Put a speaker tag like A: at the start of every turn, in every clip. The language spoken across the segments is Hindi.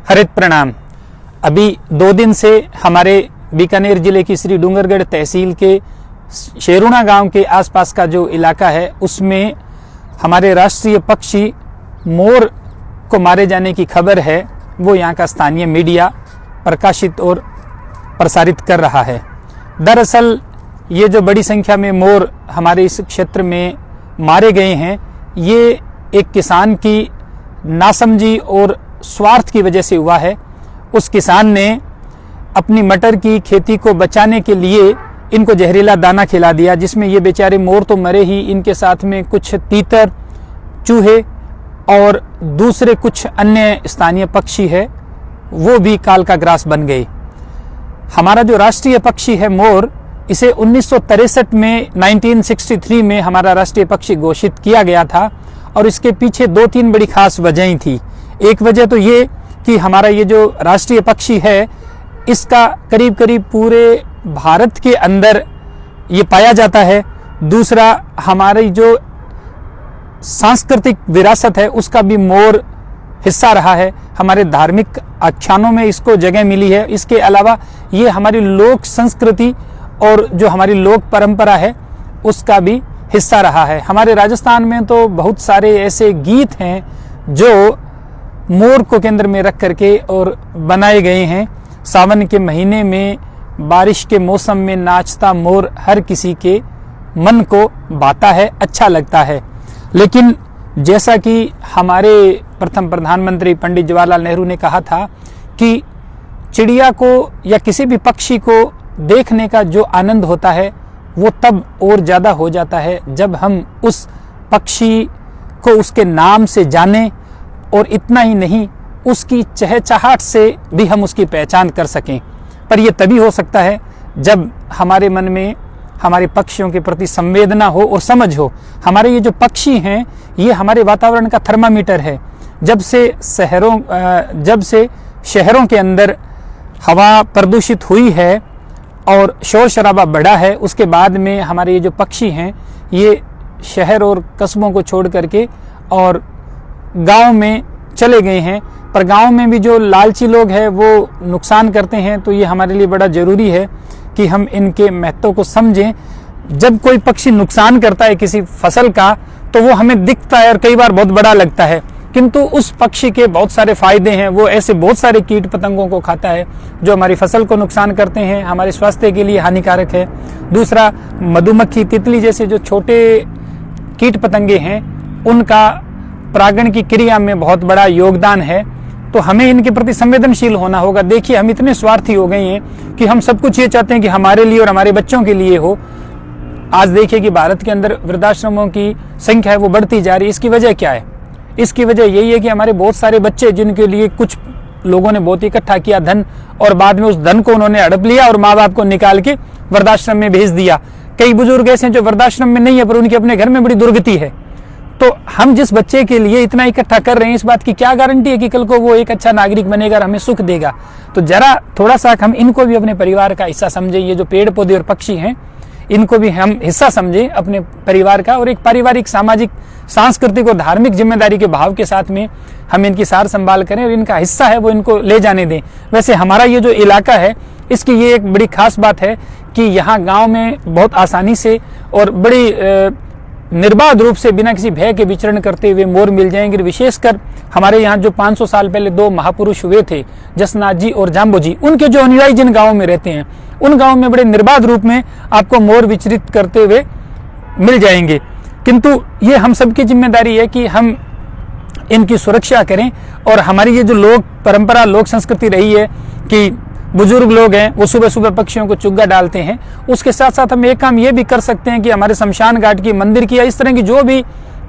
A: हरित प्रणाम। अभी 2 दिन से हमारे बीकानेर जिले की श्री डूंगरगढ़ तहसील के शेरुणा गांव के आसपास का जो इलाका है उसमें हमारे राष्ट्रीय पक्षी मोर को मारे जाने की खबर है, वो यहाँ का स्थानीय मीडिया प्रकाशित और प्रसारित कर रहा है। दरअसल ये जो बड़ी संख्या में मोर हमारे इस क्षेत्र में मारे गए हैं, ये एक किसान की नासमझी और स्वार्थ की वजह से हुआ है। उस किसान ने अपनी मटर की खेती को बचाने के लिए इनको जहरीला दाना खिला दिया, जिसमें ये बेचारे मोर तो मरे ही, इनके साथ में कुछ तीतर, चूहे और दूसरे कुछ अन्य स्थानीय पक्षी है वो भी काल का ग्रास बन गए। हमारा जो राष्ट्रीय पक्षी है मोर, इसे 1963 में 1963 में हमारा राष्ट्रीय पक्षी घोषित किया गया था और इसके पीछे 2-3 बड़ी खास वजहें थी। एक वजह तो ये कि हमारा ये जो राष्ट्रीय पक्षी है इसका करीब करीब पूरे भारत के अंदर ये पाया जाता है। दूसरा, हमारी जो सांस्कृतिक विरासत है उसका भी मोर हिस्सा रहा है। हमारे धार्मिक आख्यानों में इसको जगह मिली है। इसके अलावा ये हमारी लोक संस्कृति और जो हमारी लोक परंपरा है उसका भी हिस्सा रहा है। हमारे राजस्थान में तो बहुत सारे ऐसे गीत हैं जो मोर को केंद्र में रख करके और बनाए गए हैं। सावन के महीने में बारिश के मौसम में नाचता मोर हर किसी के मन को भाता है, अच्छा लगता है। लेकिन जैसा कि हमारे प्रथम प्रधानमंत्री पंडित जवाहरलाल नेहरू ने कहा था कि चिड़िया को या किसी भी पक्षी को देखने का जो आनंद होता है वो तब और ज़्यादा हो जाता है जब हम उस पक्षी को उसके नाम से जानें, और इतना ही नहीं, उसकी चहचहाहट से भी हम उसकी पहचान कर सकें। पर यह तभी हो सकता है जब हमारे मन में हमारे पक्षियों के प्रति संवेदना हो और समझ हो। हमारे ये जो पक्षी हैं ये हमारे वातावरण का थर्मामीटर है। जब से शहरों के अंदर हवा प्रदूषित हुई है और शोर शराबा बढ़ा है, उसके बाद में हमारे ये जो पक्षी हैं ये शहर और कस्बों को छोड़ करके और गांव में चले गए हैं। पर गांव में भी जो लालची लोग हैं वो नुकसान करते हैं, तो ये हमारे लिए बड़ा ज़रूरी है कि हम इनके महत्व को समझें। जब कोई पक्षी नुकसान करता है किसी फसल का तो वो हमें दिखता है और कई बार बहुत बड़ा लगता है, किंतु उस पक्षी के बहुत सारे फायदे हैं। वो ऐसे बहुत सारे कीट पतंगों को खाता है जो हमारी फसल को नुकसान करते हैं, हमारे स्वास्थ्य के लिए हानिकारक है। दूसरा, मधुमक्खी, तितली जैसे जो छोटे कीट पतंगे हैं उनका परागण की क्रिया में बहुत बड़ा योगदान है। तो हमें इनके प्रति संवेदनशील होना होगा। देखिए, हम इतने स्वार्थी हो गए हैं कि हम सब कुछ ये चाहते हैं कि हमारे लिए और हमारे बच्चों के लिए हो। आज देखिए कि भारत के अंदर वृद्धाश्रमों की संख्या है वो बढ़ती जा रही है। इसकी वजह क्या है? इसकी वजह यही है कि हमारे बहुत सारे बच्चे, जिनके लिए कुछ लोगों ने बहुत इकट्ठा किया धन, और बाद में उस धन को उन्होंने हड़प लिया और माँ बाप को निकाल के वृद्धाश्रम में भेज दिया। कई बुजुर्ग ऐसे हैं जो वृद्धाश्रम में नहीं है पर उनके अपने घर में बड़ी दुर्गति है। तो हम जिस बच्चे के लिए इतना इकट्ठा कर रहे हैं, इस बात की क्या गारंटी है कि कल को वो एक अच्छा नागरिक बनेगा और हमें सुख देगा? तो जरा थोड़ा सा हम इनको भी अपने परिवार का हिस्सा समझें। ये जो पेड़ पौधे और पक्षी हैं इनको भी हम हिस्सा समझें अपने परिवार का, और एक पारिवारिक, सामाजिक, सांस्कृतिक और धार्मिक जिम्मेदारी के भाव के साथ में हम इनकी सार संभाल करें और इनका हिस्सा है वो इनको ले जाने दें। वैसे हमारा ये जो इलाका है इसकी ये एक बड़ी खास बात है कि यहाँ गाँव में बहुत आसानी से और बड़ी निर्बाध रूप से बिना किसी भय के विचरण करते हुए मोर मिल जाएंगे। विशेषकर हमारे यहाँ जो 500 साल पहले 2 महापुरुष हुए थे, जसनाथ जी और जाम्बो जी, उनके जो अनुयायी जिन गाँव में रहते हैं उन गाँव में बड़े निर्बाध रूप में आपको मोर विचरित करते हुए मिल जाएंगे। किंतु ये हम सबकी जिम्मेदारी है कि हम इनकी सुरक्षा करें। और हमारी ये जो लोक परंपरा, लोक संस्कृति रही है कि बुजुर्ग लोग हैं वो सुबह सुबह पक्षियों को चुग्गा डालते हैं, उसके साथ साथ हम एक काम ये भी कर सकते हैं कि हमारे शमशान घाट की, मंदिर की, या इस तरह की जो भी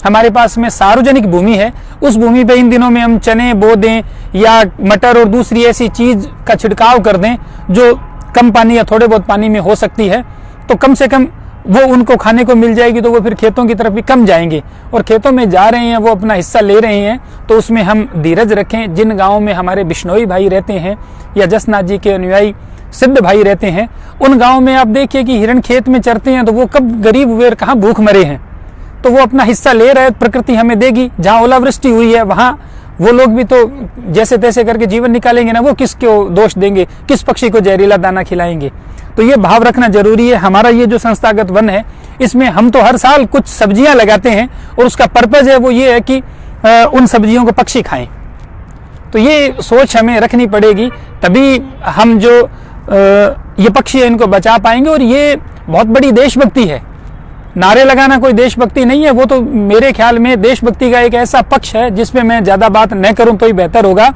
A: हमारे पास में सार्वजनिक भूमि है उस भूमि पे इन दिनों में हम चने बो दें या मटर और दूसरी ऐसी चीज का छिड़काव कर दें जो कम पानी या थोड़े बहुत पानी में हो सकती है। तो कम से कम वो उनको खाने को मिल जाएगी, तो वो फिर खेतों की तरफ भी कम जाएंगे। और खेतों में जा रहे हैं, वो अपना हिस्सा ले रहे हैं, तो उसमें हम धीरज रखें। जिन गाँव में हमारे बिश्नोई भाई रहते हैं या जसनाथ जी के अनुयायी सिद्ध भाई रहते हैं, उन गाँव में आप देखिए कि हिरण खेत में चरते हैं, तो वो कब गरीब हुए और कहाँ भूख मरे हैं। तो वो अपना हिस्सा ले रहे हैं, प्रकृति हमें देगी। जहाँ ओलावृष्टि हुई है वहाँ वो लोग भी तो जैसे तैसे करके जीवन निकालेंगे ना, वो किसको दोष देंगे, किस पक्षी को जहरीला दाना खिलाएंगे। तो ये भाव रखना जरूरी है। हमारा ये जो संस्थागत वन है, इसमें हम तो हर साल कुछ सब्जियां लगाते हैं और उसका पर्पज है वो ये है कि उन सब्जियों को पक्षी खाएं। तो ये सोच हमें रखनी पड़ेगी, तभी हम जो ये पक्षी है इनको बचा पाएंगे। और ये बहुत बड़ी देशभक्ति है। नारे लगाना कोई देशभक्ति नहीं है, वो तो मेरे ख्याल में देशभक्ति का एक ऐसा पक्ष है जिसमें मैं ज्यादा बात न करूं तो ही बेहतर होगा।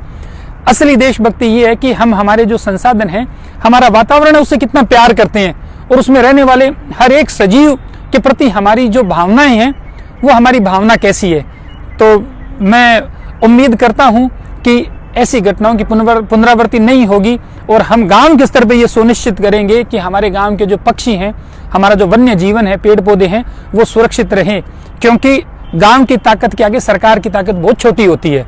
A: असली देशभक्ति ये है कि हम हमारे जो संसाधन हैं, हमारा वातावरण है, उससे कितना प्यार करते हैं और उसमें रहने वाले हर एक सजीव के प्रति हमारी जो भावनाएं हैं वो हमारी भावना कैसी है। तो मैं उम्मीद करता हूं कि ऐसी घटनाओं की पुनरावृत्ति नहीं होगी और हम गांव के स्तर पे ये सुनिश्चित करेंगे कि हमारे गांव के जो पक्षी हैं, हमारा जो वन्य जीवन है, पेड़ पौधे हैं, वो सुरक्षित रहें। क्योंकि गांव की ताकत के आगे सरकार की ताकत बहुत छोटी होती है।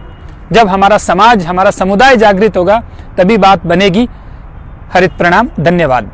A: जब हमारा समाज, हमारा समुदाय जागृत होगा तभी बात बनेगी। हरित प्रणाम, धन्यवाद।